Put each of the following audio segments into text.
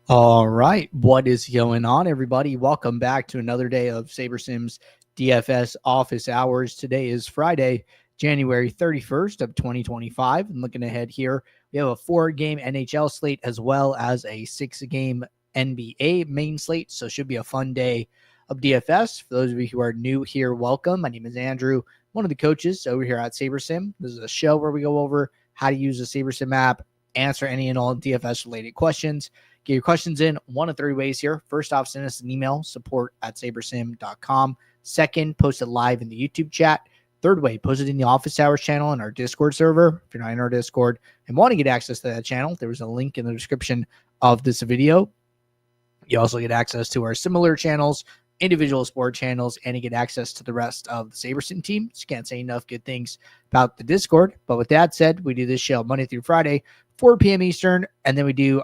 All right. What is going on, everybody? Welcome back to another day of SaberSim's DFS office hours. Today is Friday, January 31st of 2025. And looking ahead here, we have a 4-game NHL slate as well as a 6-game NBA main slate. So it should be a fun day of DFS. For those of you who are new here, welcome. My name is Andrew, one of the coaches over here at SaberSim. This is a show where we go over how to use the SaberSim app, answer any and all DFS related questions. Get your questions in one of three ways here. First off, send us an email, support@sabersim.com. Second, post it live in the YouTube chat. Third way, post it in the office hours channel in our Discord server. If you're not in our Discord and want to get access to that channel, there was a link in the description of this video. You also get access to our similar channels, individual sport channels, and you get access to the rest of the SaberSim team. Just can't say enough good things about the Discord. But with that said, we do this show Monday through Friday, 4 p.m. Eastern, and then we do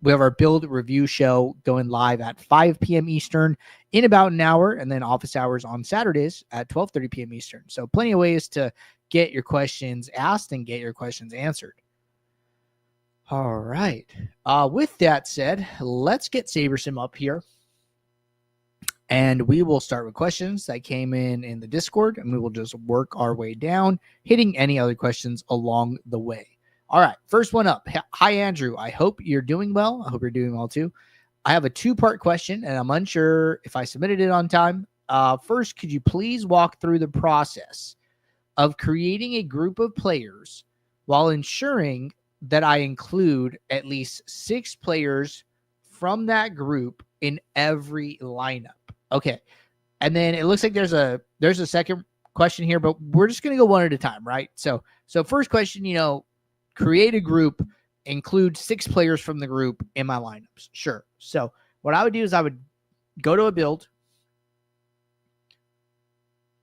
we have our build review show going live at 5 p.m. Eastern in about an hour, and then office hours on Saturdays at 12:30 p.m. Eastern. So plenty of ways to get your questions asked and get your questions answered. All right. With that said, let's get SaberSim up here. And we will start with questions that came in the Discord, and we will just work our way down, hitting any other questions along the way. All right, first one up. Hi, Andrew. I hope you're doing well. I hope you're doing well, too. I have a two-part question, and I'm unsure if I submitted it on time. First, could you please walk through the process of creating a group of players while ensuring that I include at least 6 players from that group in every lineup? Okay, and then it looks like there's a second question here, but we're just going to go one at a time, right? So first question, create a group, include 6 players from the group in my lineups. Sure. So what I would do is I would go to a build,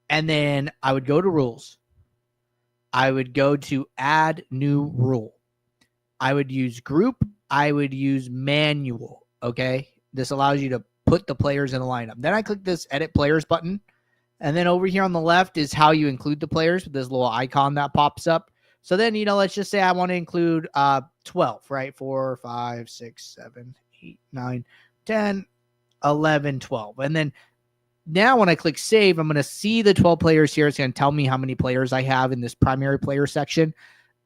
and then I would go to rules. I would go to add new rule. I would use group. I would use manual. Okay. This allows you to put the players in the lineup. Then I click this edit players button. And then over here on the left is how you include the players with this little icon that pops up. So then, let's just say I want to include 12, right? 4, 5, 6, 7, 8, 9, 10, 11, 12. And then now when I click save, I'm going to see the 12 players here. It's going to tell me how many players I have in this primary player section.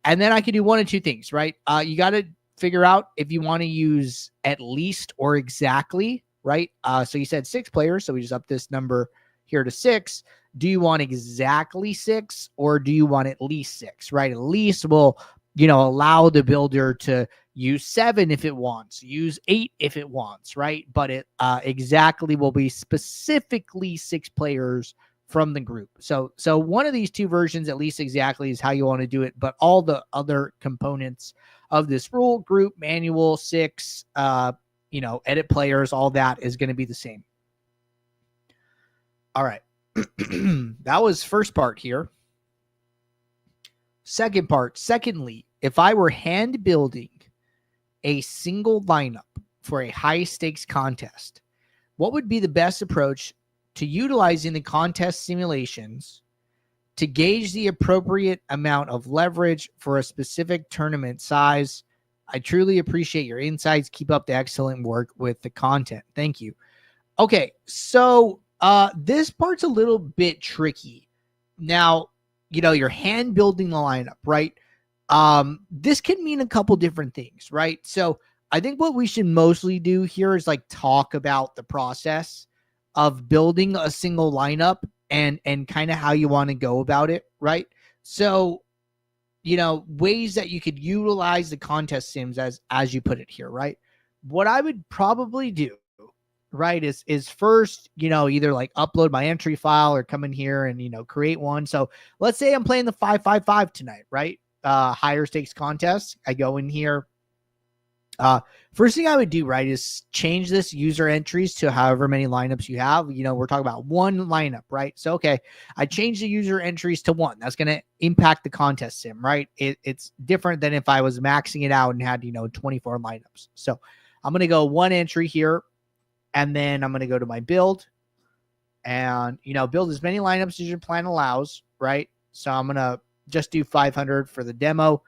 And then I can do one of two things, right? You got to figure out if you want to use at least or exactly, right? So you said 6 players. So we just up this number here to 6. Do you want exactly 6 or do you want at least 6, right? At least will, allow the builder to use 7 if it wants, use 8 if it wants, right? But it exactly will be specifically 6 players from the group. So one of these two versions, at least exactly, is how you want to do it. But all the other components of this rule, group, manual, 6, edit players, all that is going to be the same. All right. That was first part here. Second part. Secondly, if I were hand building a single lineup for a high stakes contest, what would be the best approach to utilizing the contest simulations to gauge the appropriate amount of leverage for a specific tournament size? I truly appreciate your insights. Keep up the excellent work with the content. Thank you. Okay, so this part's a little bit tricky. Now, you're hand building the lineup, right? This can mean a couple different things, right? So I think what we should mostly do here is talk about the process of building a single lineup and kind of how you want to go about it, right? So, ways that you could utilize the contest sims as you put it here, right? What I would probably do, right, is first, either upload my entry file or come in here and, create one. So let's say I'm playing the 5-5-5 tonight, right? Higher stakes contest. I go in here. First thing I would do, right, is change this user entries to however many lineups you have. We're talking about one lineup, right? So, okay, I change the user entries to 1. That's going to impact the contest sim, right? It's different than if I was maxing it out and had, 24 lineups. So I'm going to go 1 entry here. And then I'm going to go to my build and, build as many lineups as your plan allows, right? So I'm going to just do 500 for the demo.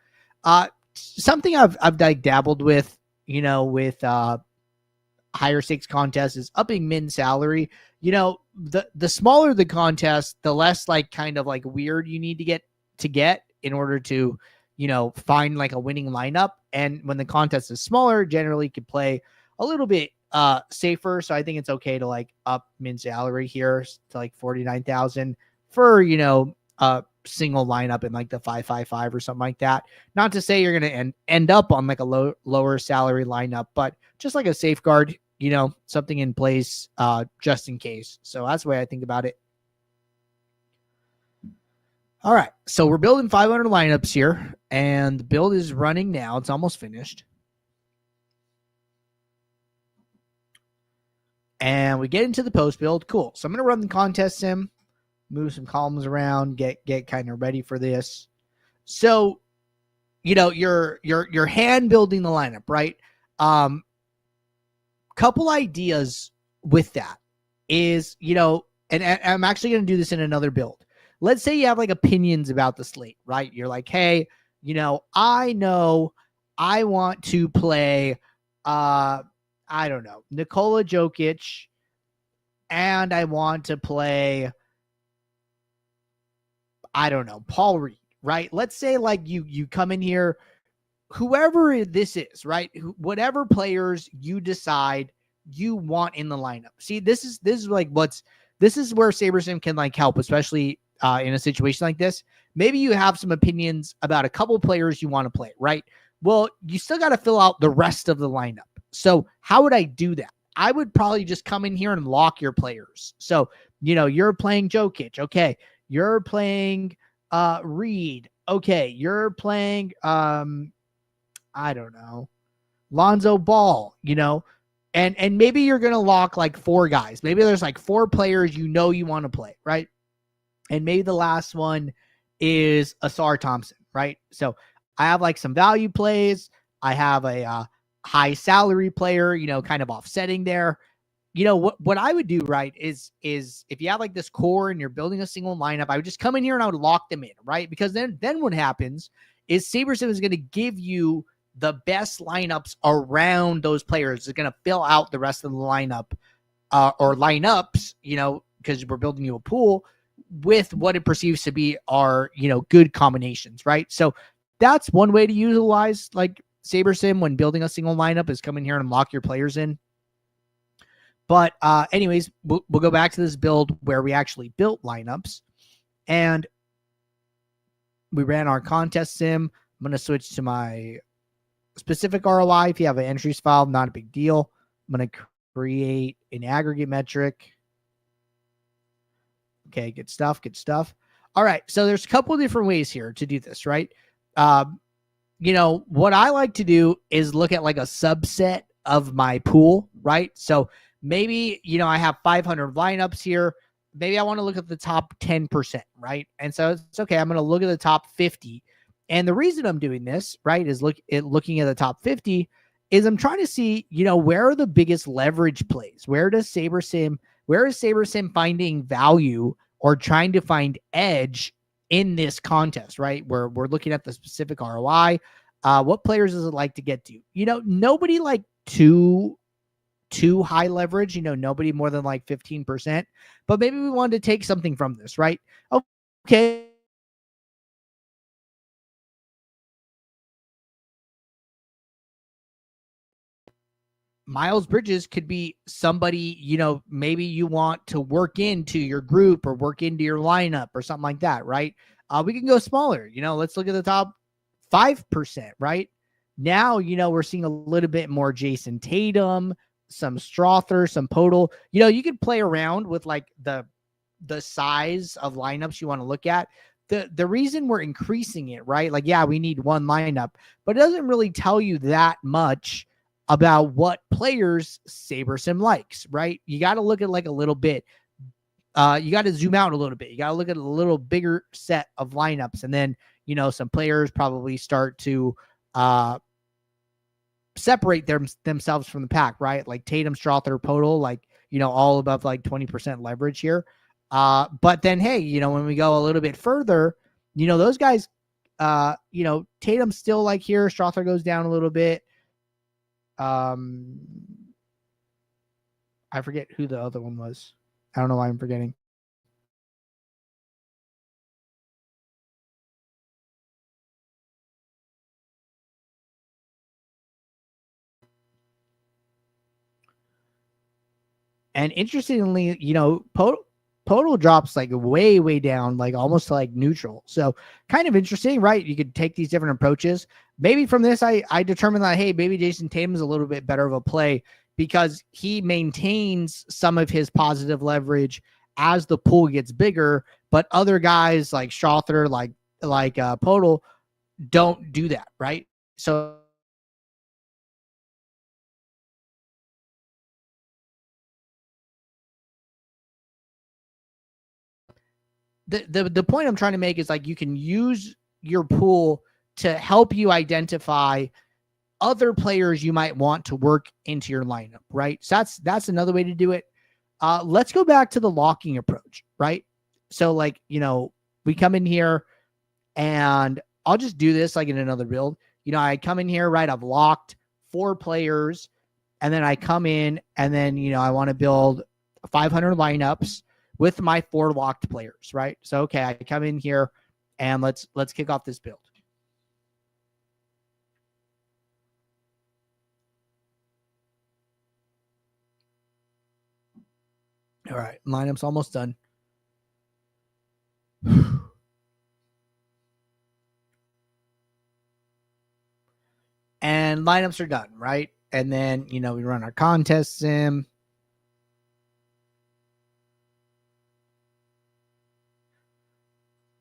Something I've dabbled with with higher stakes contests is upping min salary. The smaller the contest, the less like kind of like weird you need to get in order to, find like a winning lineup. And when the contest is smaller, generally could play a little bit safer. So I think it's okay to like up min salary here to like 49,000 for, a single lineup in like the 5-5-5 or something like that. Not to say you're going to end up on like a lower salary lineup, but just like a safeguard, something in place just in case. So that's the way I think about it. All right. So we're building 500 lineups here, and the build is running now. It's almost finished. And we get into the post build. Cool. So I'm going to run the contest sim, move some columns around, get kind of ready for this. So, you're hand building the lineup, right? Couple ideas with that is, and I'm actually going to do this in another build. Let's say you have like opinions about the slate, right? You're like, hey, I know I want to play, I don't know, Nikola Jokic, and I want to play, I don't know, Paul Reed, right? Let's say like you come in here, whoever this is, right? Whatever players you decide you want in the lineup. See, this is like this is where SaberSim can like help, especially in a situation like this. Maybe you have some opinions about a couple players you want to play, right? Well, you still got to fill out the rest of the lineup. So how would I do that? I would probably just come in here and lock your players. So, you're playing Jokic. Okay. You're playing Reed. Okay. You're playing, I don't know, Lonzo Ball, and maybe you're going to lock like 4 guys. Maybe there's like 4 players you want to play, right? And maybe the last one is Asar Thompson, right? So I have like some value plays. I have a high salary player, kind of offsetting there. What I would do, right, is if you have like this core and you're building a single lineup, I would just come in here and I would lock them in, right? Because then what happens is SaberSim is going to give you the best lineups around those players. It's going to fill out the rest of the lineup or lineups, because we're building you a pool with what it perceives to be our, good combinations, right? So that's one way to utilize like SaberSim when building a single lineup, is come in here and lock your players in. But anyways, we'll go back to this build where we actually built lineups, and we ran our contest sim. I'm going to switch to my specific ROI. If you have an entries file, not a big deal. I'm going to create an aggregate metric. Okay, good stuff. All right, so there's a couple of different ways here to do this, right? What I like to do is look at like a subset of my pool, right? So maybe, I have 500 lineups here. Maybe I want to look at the top 10%, right? And so it's okay. I'm going to look at the top 50. And the reason I'm doing this, right, is looking at the top 50 is I'm trying to see, where are the biggest leverage plays? Where is SaberSim finding value or trying to find edge in this contest, right? Where we're looking at the specific ROI. What players does it like to get to? Nobody like too high leverage, nobody more than like 15%, but maybe we wanted to take something from this, right? Okay. Miles Bridges could be somebody, maybe you want to work into your group or work into your lineup or something like that, right? We can go smaller, let's look at the top 5%, right? Now, we're seeing a little bit more Jason Tatum, some Strother, some Podol. You could play around with like the size of lineups you want to look at. The reason we're increasing it, right? Like, yeah, we need one lineup, but it doesn't really tell you that much about what players SaberSim likes, right? You got to look at like a little bit. You got to zoom out a little bit. You got to look at a little bigger set of lineups. And then, some players probably start to separate themselves from the pack, right? Like Tatum, Strother, Podol, like, all above like 20% leverage here. But then, hey, when we go a little bit further, those guys, Tatum's still like here. Strother goes down a little bit. Um, I forget who the other one was. I don't know why I'm forgetting. And interestingly, Podal drops like way, way down, like almost to like neutral. So kind of interesting, right? You could take these different approaches. Maybe from this, I determined that, hey, maybe Jason Tatum is a little bit better of a play because he maintains some of his positive leverage as the pool gets bigger. But other guys like Strother, like Podal, don't do that, right? So the point I'm trying to make is like you can use your pool to help you identify other players you might want to work into your lineup, right? So that's another way to do it. Let's go back to the locking approach, right? So like, we come in here and I'll just do this like in another build. I come in here, right? I've locked 4 players and then I come in and then, I want to build 500 lineups with my 4 locked players, right? So, okay, I come in here and let's kick off this build. All right, lineup's almost done. And lineups are done, right? And then, we run our contest sim.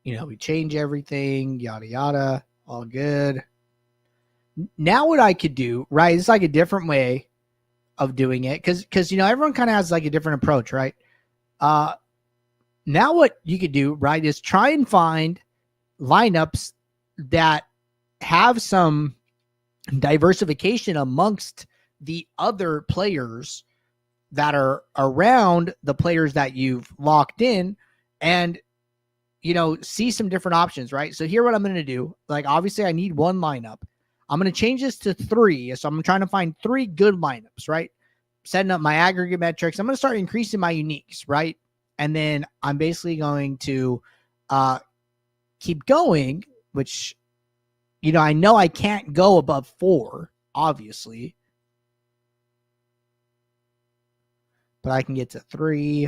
We change everything, yada, yada, all good. Now what I could do, right, it's like a different way of doing it because everyone kind of has like a different approach, right? Now what you could do, right, is try and find lineups that have some diversification amongst the other players that are around the players that you've locked in and see some different options, right? So here what I'm going to do, like obviously I need 1 lineup. I'm going to change this to 3. So I'm trying to find 3 good lineups, right? Setting up my aggregate metrics. I'm going to start increasing my uniques, right? And then I'm basically going to keep going, which, I know I can't go above 4, obviously. But I can get to 3.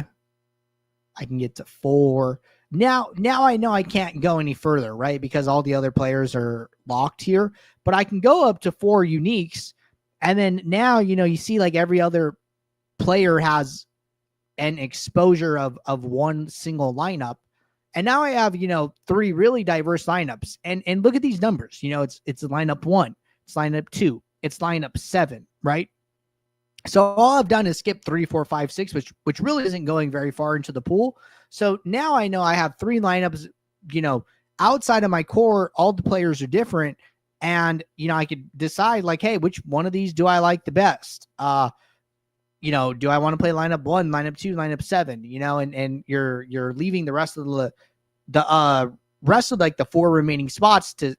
I can get to 4. Now I know I can't go any further, right? Because all the other players are locked here. But I can go up to 4 uniques. And then now, you see like every other player has an exposure of 1 single lineup. And now I have, 3 really diverse lineups. And look at these numbers. It's lineup 1, it's lineup 2, it's lineup 7, right? So all I've done is skip 3, 4, 5, 6, which really isn't going very far into the pool. So now I know I have 3 lineups, outside of my core, all the players are different. And, I could decide like, hey, which one of these do I like the best? Do I want to play lineup 1, lineup 2, lineup 7, and you're leaving the rest of the rest of like the 4 remaining spots to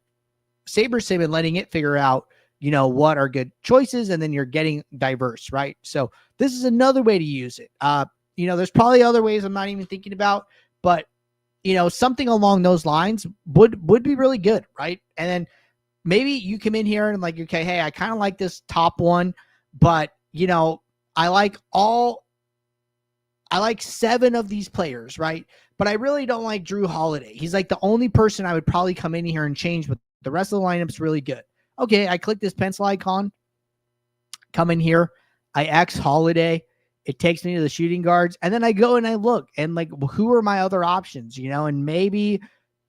SaberSim and letting it figure out, what are good choices, and then you're getting diverse, right? So this is another way to use it. There's probably other ways I'm not even thinking about, but something along those lines would be really good, right? And then maybe you come in here and like, okay, hey, I kind of like this top one, but I like 7 of these players, right? But I really don't like Drew Holiday. He's like the only person I would probably come in here and change, but the rest of the lineup's really good. Okay, I click this pencil icon, come in here, I X Holiday, it takes me to the shooting guards, and then I go and I look and like, who are my other options, and maybe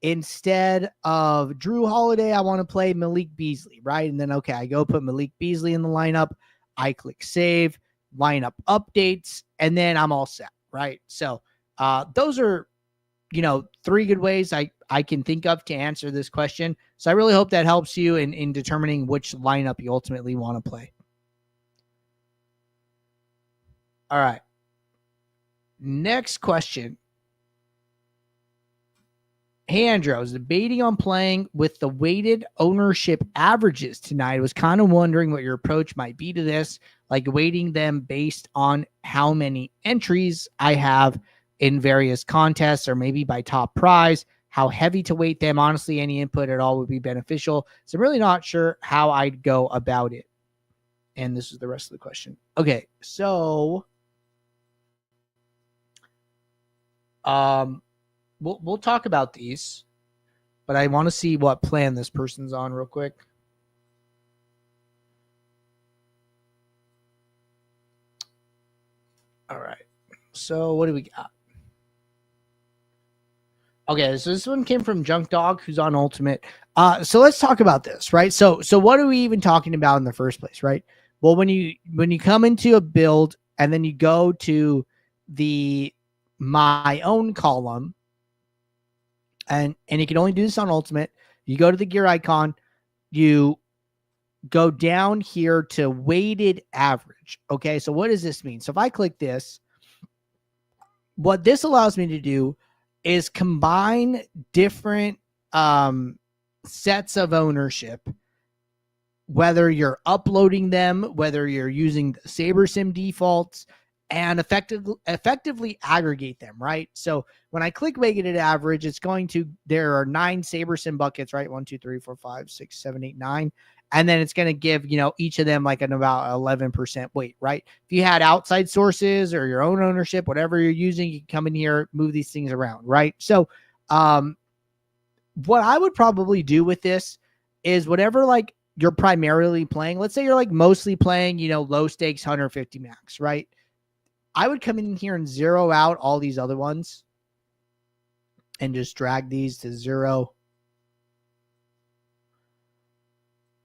instead of Drew Holiday, I want to play Malik Beasley, right? And then, okay, I go put Malik Beasley in the lineup, I click save, lineup updates, and then I'm all set, right? So those are, 3 good ways I can think of to answer this question. So I really hope that helps you in determining which lineup you ultimately want to play. All right. Next question. Hey, Andrew, I was debating on playing with the weighted ownership averages tonight. I was kind of wondering what your approach might be to this, like weighting them based on how many entries I have in various contests or maybe by top prize, how heavy to weight them. Honestly, any input at all would be beneficial. So I'm really not sure how I'd go about it. And this is the rest of the question. Okay, so we'll talk about these. But I want to see what plan this person's on real quick. All right. So what do we got? Okay, so this one came from Junk Dog, who's on Ultimate. So let's talk about this, right? So what are we even talking about in the first place, right? Well, when you come into a build and then you go to the my own column, and you can only do this on Ultimate. You go to the gear icon, you go down here to weighted average. Okay, so what does this mean? So if I click this, what this allows me to do is combine different sets of ownership, whether you're uploading them, whether you're using the SaberSim defaults, and effectively aggregate them, right? So when I click weighted average, it's going to, there are 9 SaberSim buckets, right? 1, 2, 3, 4, 5, 6, 7, 8, 9. And then it's going to give, each of them like an about 11% weight, right? If you had outside sources or your own ownership, whatever you're using, you can come in here, move these things around, right? So what I would probably do with this is whatever like you're primarily playing, let's say you're like mostly playing, low stakes 150 max, right? I would come in here and zero out all these other ones and just drag these to 0.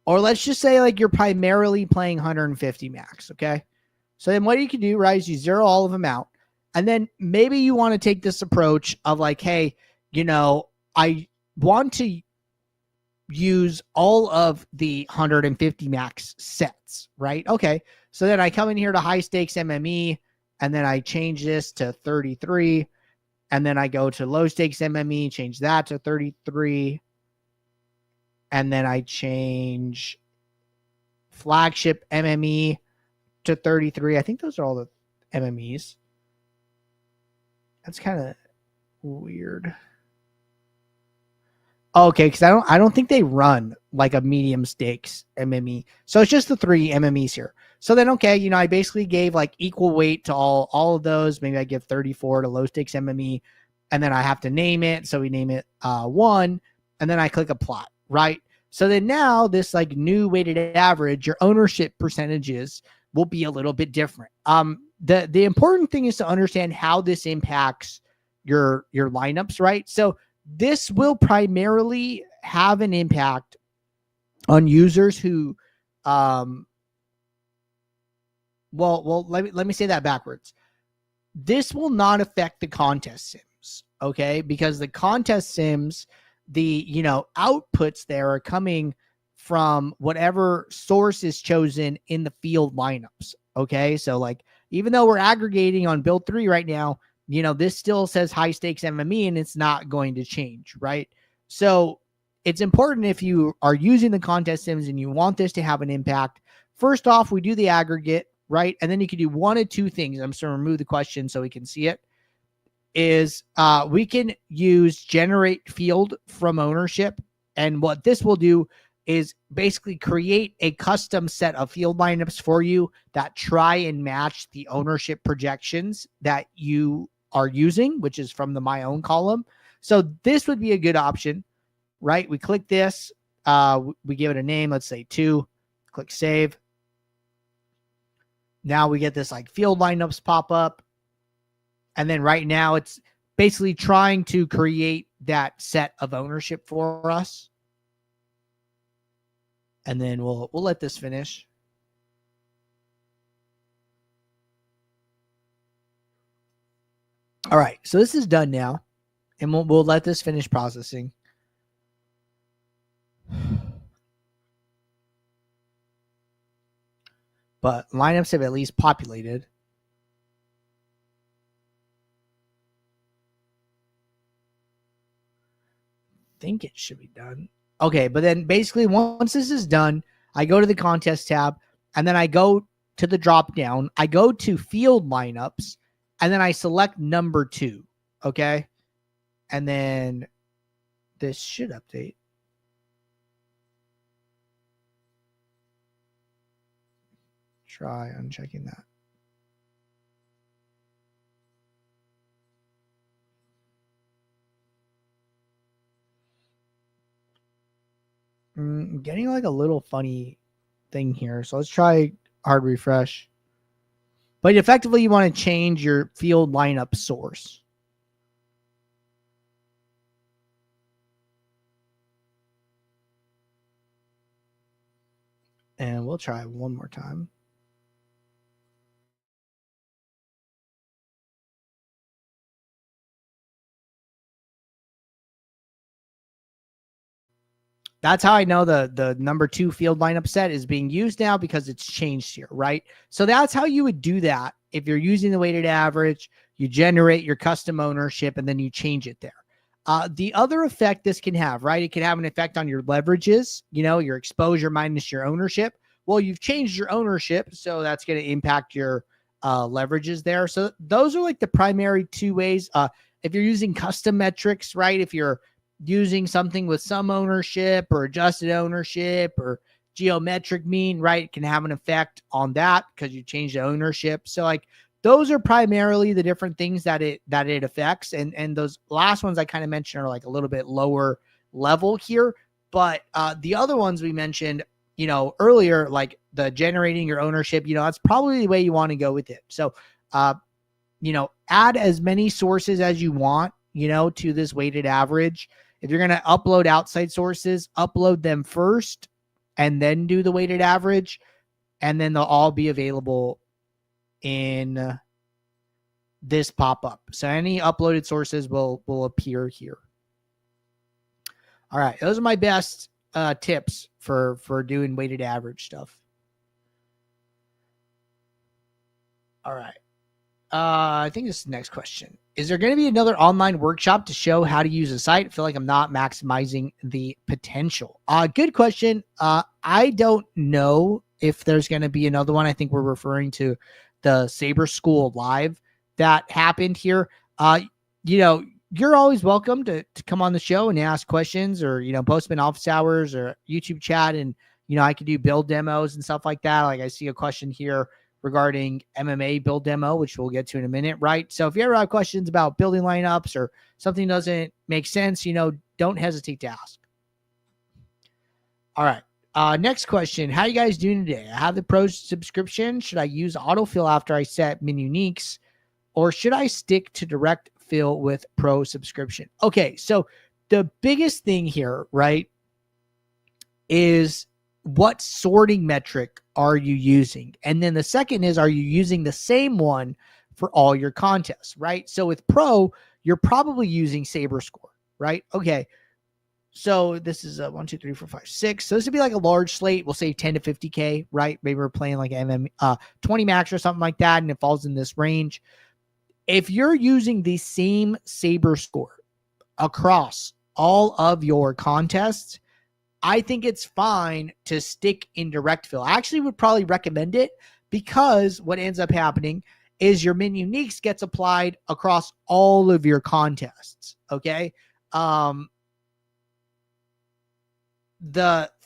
Or let's just say like you're primarily playing 150 max, okay? So then what you can do, right, is you zero all of them out. And then maybe you want to take this approach of like, hey, I want to use all of the 150 max sets, right? Okay, so then I come in here to high stakes MME, and then I change this to 33, and then I go to low stakes MME, change that to 33, and then I change flagship MME to 33. I think those are all the MMEs. That's kind of weird. Okay, because I don't think they run like a medium stakes MME. So it's just the 3 MMEs here. So then, okay, I basically gave like equal weight to all of those. Maybe I give 34 to low stakes MME, and then I have to name it. So we name it 1, and then I click apply, right? So then now this like new weighted average, your ownership percentages will be a little bit different. The important thing is to understand how this impacts your lineups, right? So this will primarily have an impact on users who, let me say that backwards. This will not affect the contest sims, okay? Because the contest sims, the, outputs there are coming from whatever source is chosen in the field lineups, okay? So like, even though we're aggregating on build 3 right now, this still says high stakes MME and it's not going to change, right? So it's important if you are using the contest sims and you want this to have an impact. First off, we do the aggregate, right? And then you can do one of 2 things. I'm just going to remove the question so we can see it. Is we can use generate field from ownership. And what this will do is basically create a custom set of field lineups for you that try and match the ownership projections that you are using, which is from the my own column. So this would be a good option, right? We click this, we give it a name, let's say 2, click save. Now we get this like field lineups pop up. And then right now it's basically trying to create that set of ownership for us. And then we'll let this finish. All right, so this is done now, and we'll let this finish processing. But lineups have at least populated. think it should be done. Okay, but then basically once this is done, I go to the contest tab, and then I go to the drop down. I go to field lineups, and then I select number 2. Okay, and then this should update. Try unchecking that. Getting like a little funny thing here. So let's try hard refresh. But effectively, you want to change your field lineup source. And we'll try one more time. That's how I know the number 2 field lineup set is being used now, because it's changed here, right? So that's how you would do that. If you're using the weighted average, you generate your custom ownership and then you change it there. The other effect this can have, right? It can have an effect on your leverages, your exposure minus your ownership. Well, you've changed your ownership, so that's going to impact your leverages there. So those are like the primary 2 ways. If you're using custom metrics, right? If you're using something with some ownership or adjusted ownership or geometric mean, right, it can have an effect on that because you change the ownership. So like those are primarily the different things that it affects. And those last ones I kind of mentioned are like a little bit lower level here. But the other ones we mentioned, earlier, like the generating your ownership, that's probably the way you want to go with it. So, add as many sources as you want, to this weighted average. If you're going to upload outside sources, upload them first and then do the weighted average, and then they'll all be available in this pop-up. So any uploaded sources will appear here. All right, those are my best tips for doing weighted average stuff. All right. I think this is the next question. Is there going to be another online workshop to show how to use a site? I feel like I'm not maximizing the potential. Good question. I don't know if there's going to be another one. I think we're referring to the SaberScore Live that happened here. You're always welcome to come on the show and ask questions, or, post them in office hours or YouTube chat. And, I could do build demos and stuff like that. Like I see a question here regarding MMA build demo, which we'll get to in a minute, right? So if you ever have questions about building lineups or something doesn't make sense, don't hesitate to ask. All right. Next question. How you guys doing today? I have the Pro subscription. Should I use autofill after I set min uniques, or should I stick to direct fill with Pro subscription? Okay. So the biggest thing here, right, is what sorting metric are you using? And then the second is, are you using the same one for all your contests, right? So with Pro, you're probably using SaberScore, right? Okay. So this is 1, 2, 3, 4, 5, 6. So this would be like a large slate. We'll say 10 to 50K, right? Maybe we're playing like 20 max or something like that, and it falls in this range. If you're using the same SaberScore across all of your contests, I think it's fine to stick in direct fill. I actually would probably recommend it, because what ends up happening is your min uniques gets applied across all of your contests. Okay. The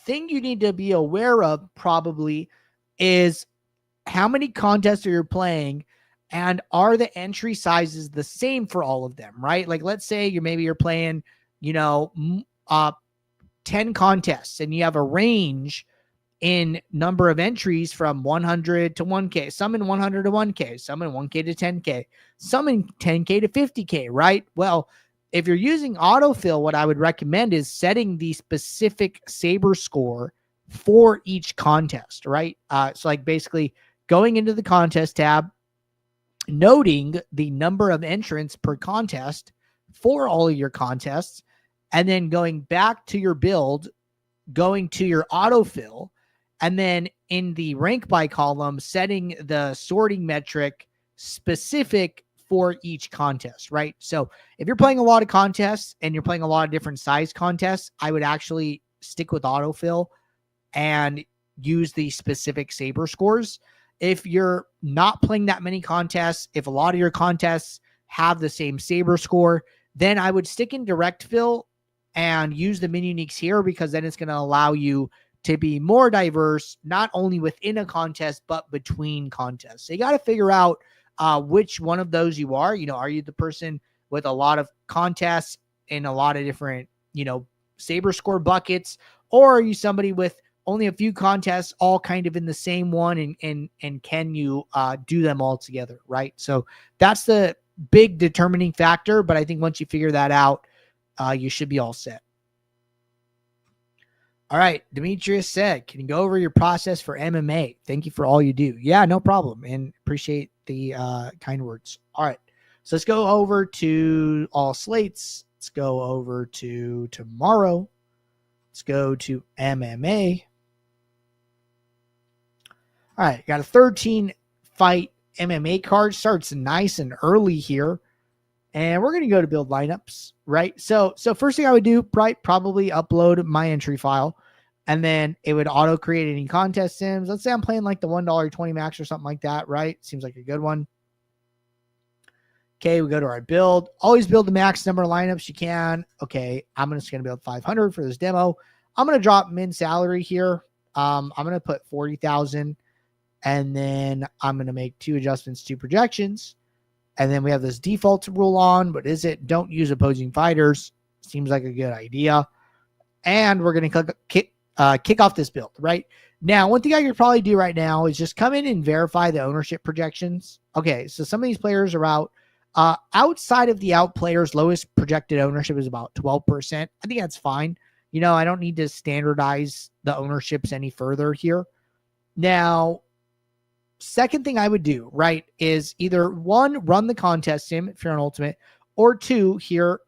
thing you need to be aware of probably is how many contests are you playing, and are the entry sizes the same for all of them, right? Like let's say you're playing, 10 contests, and you have a range in number of entries from 100 to 1K, some in 100 to 1K, some in 1K to 10K, some in 10K to 50K, right? Well, if you're using autofill, what I would recommend is setting the specific SaberScore for each contest, right? So like basically going into the contest tab, noting the number of entrants per contest for all of your contests, and then going back to your build, going to your autofill, and then in the rank by column, setting the sorting metric specific for each contest, right? So if you're playing a lot of contests and you're playing a lot of different size contests, I would actually stick with autofill and use the specific Saber scores. If you're not playing that many contests, if a lot of your contests have the same Saber score, then I would stick in direct fill and use the min uniques here, because then it's going to allow you to be more diverse, not only within a contest, but between contests. So you got to figure out which one of those you are. Are you the person with a lot of contests in a lot of different, Saber score buckets, or are you somebody with only a few contests all kind of in the same one, and can you do them all together, right? So that's the big determining factor, but I think once you figure that out, you should be all set. All right, Demetrius said, can you go over your process for MMA? Thank you for all you do. Yeah, no problem, and appreciate the kind words. All right, so let's go over to all slates. Let's go over to tomorrow. Let's go to MMA. All right, got a 13-fight MMA card. Starts nice and early here. And we're going to go to build lineups, right? So first thing I would do, right, probably upload my entry file. And then it would auto-create any contest sims. Let's say I'm playing like the $1.20 max or something like that, right? Seems like a good one. Okay, we go to our build. Always build the max number of lineups you can. Okay, I'm just going to build 500 for this demo. I'm going to drop min salary here. I'm going to put 40,000. And then I'm going to make 2 adjustments to projections. And then we have this default rule on, but is it don't use opposing fighters? Seems like a good idea. And we're going to kick off this build, right? Now, one thing I could probably do right now is just come in and verify the ownership projections. Okay, so some of these players are out. Outside of the out players, lowest projected ownership is about 12%. I think that's fine. I don't need to standardize the ownerships any further here. Now, second thing I would do, right, is either 1, run the contest sim if you're an ultimate, or 2 here.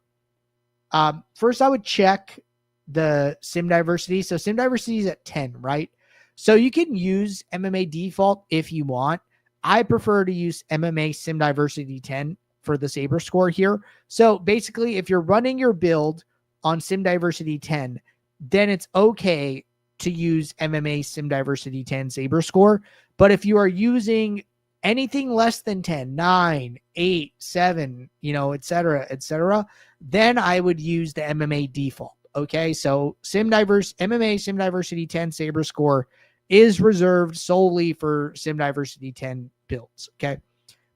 First, I would check the sim diversity. So sim diversity is at 10, right? So you can use MMA default if you want. I prefer to use MMA sim diversity 10 for the SaberScore here. So basically, if you're running your build on sim diversity 10, then it's okay to use MMA sim diversity 10 SaberScore. But if you are using anything less than 10, 9, 8, 7, et cetera, then I would use the MMA default. Okay, so MMA sim diversity 10 SaberScore is reserved solely for sim diversity 10 builds. Okay,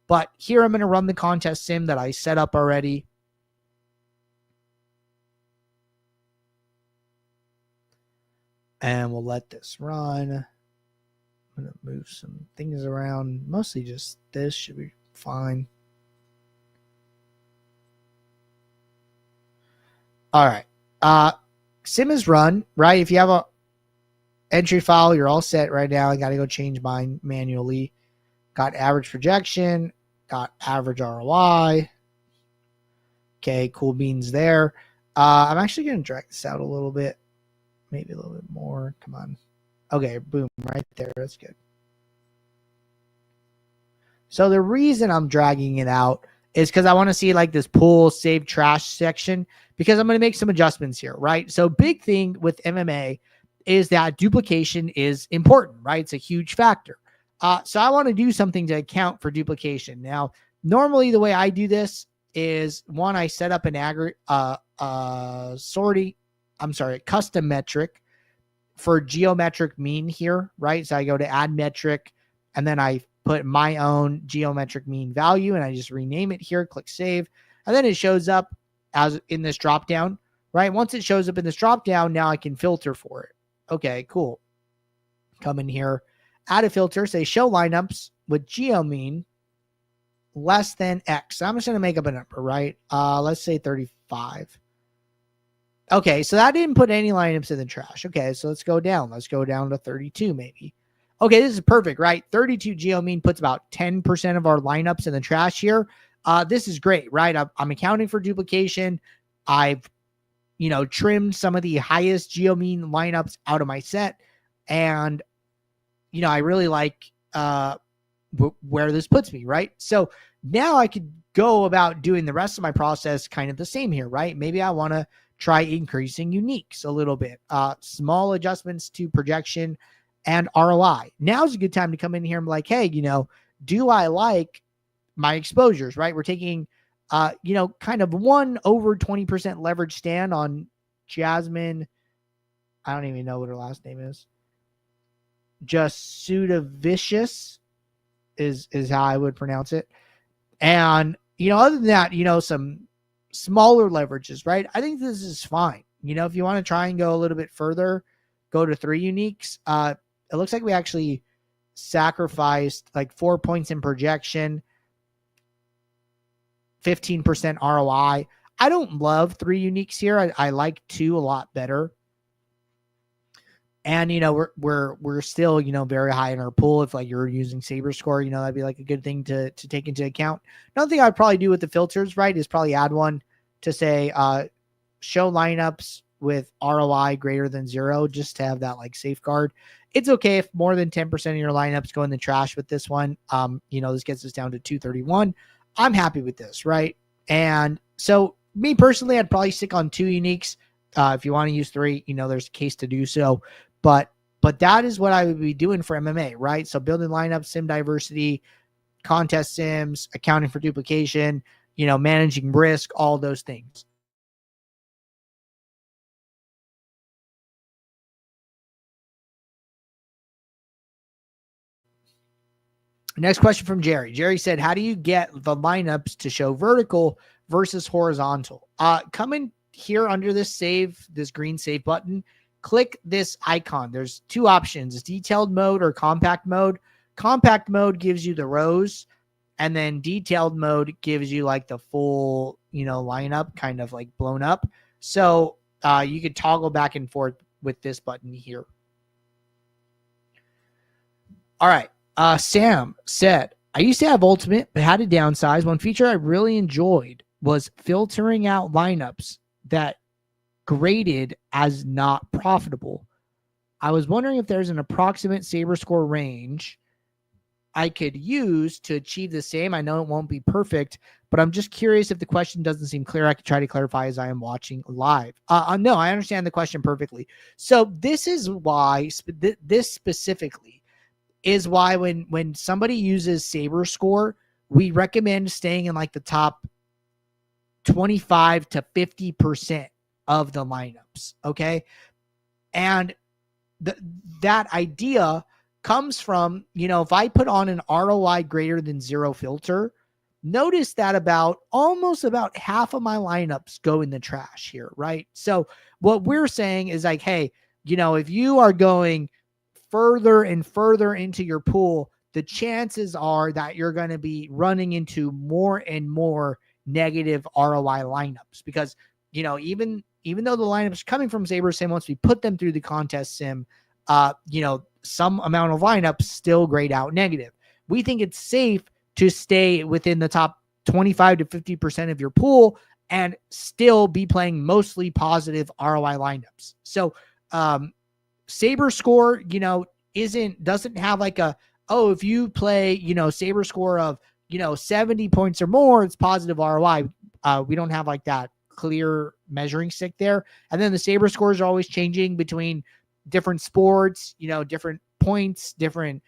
but here I'm going to run the contest sim that I set up already. And we'll let this run. I'm going to move some things around. Mostly just this should be fine. All right. Sim is run, right? If you have a entry file, you're all set right now. I got to go change mine manually. Got average projection. Got average ROI. Okay, cool beans there. I'm actually going to drag this out a little bit. Maybe a little bit more. Come on. Okay, boom, right there. That's good. So the reason I'm dragging it out is because I want to see like this pool save trash section, because I'm going to make some adjustments here, right? So big thing with MMA is that duplication is important, right? It's a huge factor. So I want to do something to account for duplication. Now, normally the way I do this is, one, I set up an custom metric for geometric mean here, right? So I go to add metric, and then I put my own geometric mean value, and I just rename it here, click save, and then it shows up as in this drop down, right? Once it shows up in this drop down, now I can filter for it. Okay, cool. Come in here, add a filter, say show lineups with geo mean less than X. So I'm just going to make up a number, right? Let's say 35. Okay, so that didn't put any lineups in the trash. Okay, so let's go down. Let's go down to 32 maybe. Okay, this is perfect, right? 32 geo mean puts about 10% of our lineups in the trash here. This is great, right? I'm accounting for duplication. I've, trimmed some of the highest geo mean lineups out of my set. And, I really like where this puts me, right? So Now I could go about doing the rest of my process kind of the same here, right? Maybe I want to try increasing uniques a little bit, small adjustments to projection and ROI. Now's a good time to come in here and be like, hey, do I like my exposures, right? We're taking, kind of 1 over 20% leverage stand on Jasmine. I don't even know what her last name is. Just Sudavicious is how I would pronounce it. And, other than that, some smaller leverages, right? I think this is fine. If you want to try and go a little bit further, go to 3 uniques. It looks like we actually sacrificed like 4 points in projection, 15% ROI. I don't love 3 uniques here. I like 2 a lot better. And we're still very high in our pool. If like you're using SaberScore, that'd be like a good thing to take into account. Another thing I'd probably do with the filters, right, is probably add one to say show lineups with ROI greater than 0, just to have that like safeguard. It's okay if more than 10% of your lineups go in the trash with this one. This gets us down to 231. I'm happy with this, right? And so me personally, I'd probably stick on 2 uniques. If you want to use 3, there's a case to do so. But that is what I would be doing for MMA, right? So building lineups, sim diversity, contest sims, accounting for duplication, managing risk, all those things. Next question from Jerry. Jerry said, how do you get the lineups to show vertical versus horizontal? Come in here under this green save button. Click this icon. There's 2 options, detailed mode or compact mode. Compact mode gives you the rows, and then detailed mode gives you like the full, lineup kind of like blown up. So you could toggle back and forth with this button here. All right. Sam said, I used to have Ultimate, but had to downsize. One feature I really enjoyed was filtering out lineups that graded as not profitable. I was wondering if there's an approximate SaberScore range I could use to achieve the same. I know it won't be perfect, but I'm just curious if the question doesn't seem clear. I could try to clarify as I am watching live. No, I understand the question perfectly. So this is why this specifically is why when somebody uses SaberScore, we recommend staying in like the top 25 to 50% of the lineups. Okay. And that idea comes from, if I put on an ROI greater than 0 filter, notice that almost about half of my lineups go in the trash here. Right. So what we're saying is like, hey, if you are going further and further into your pool, the chances are that you're going to be running into more and more negative ROI lineups because, even though the lineups coming from SaberSim, once we put them through the contest sim, some amount of lineups still grade out negative. We think it's safe to stay within the top 25 to 50% of your pool and still be playing mostly positive ROI lineups. So, SaberScore, doesn't have like if you play, SaberScore of, 70 points or more, it's positive ROI. We don't have like that clear measuring stick there. And then the SaberScores are always changing between different sports, different points, different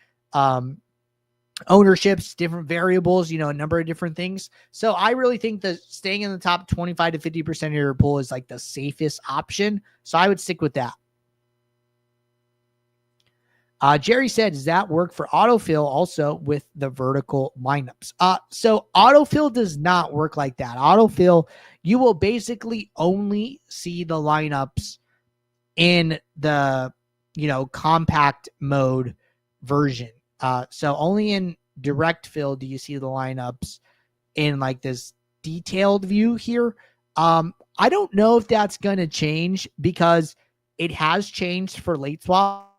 ownerships, different variables, a number of different things. So I really think that staying in the top 25 to 50% of your pool is like the safest option. So I would stick with that. Jerry said, does that work for autofill also with the vertical lineups? So autofill does not work like that. Autofill, you will basically only see the lineups in the, compact mode version. So only in direct fill do you see the lineups in like this detailed view here. I don't know if that's going to change because it has changed for late swap.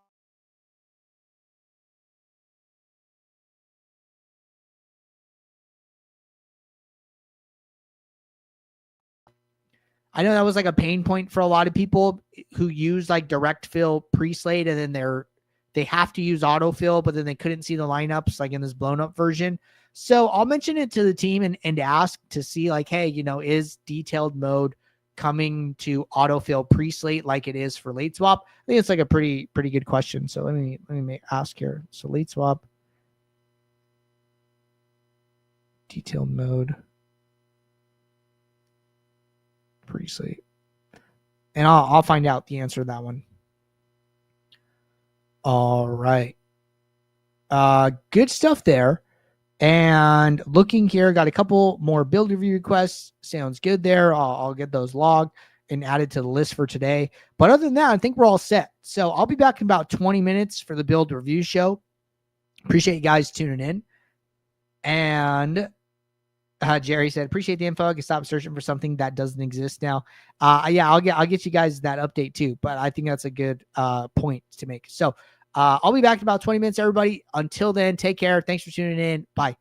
I know that was like a pain point for a lot of people who use like direct fill pre-slate and then they have to use autofill, but then they couldn't see the lineups like in this blown up version. So I'll mention it to the team and ask to see like, hey, is detailed mode coming to autofill pre-slate like it is for late swap? I think it's like a pretty good question. So let me ask here. So late swap, detailed mode, pre-slate, and I'll find out the answer to that one. All right. Good stuff there. And looking here, got a couple more build review requests. Sounds good there. I'll get those logged and added to the list for today. But other than that, I think we're all set. So I'll be back in about 20 minutes for the build review show. Appreciate you guys tuning in. And Jerry said, appreciate the info. I can stop searching for something that doesn't exist now. Yeah, I'll get you guys that update too. But I think that's a good point to make. So I'll be back in about 20 minutes, everybody. Until then, take care. Thanks for tuning in. Bye.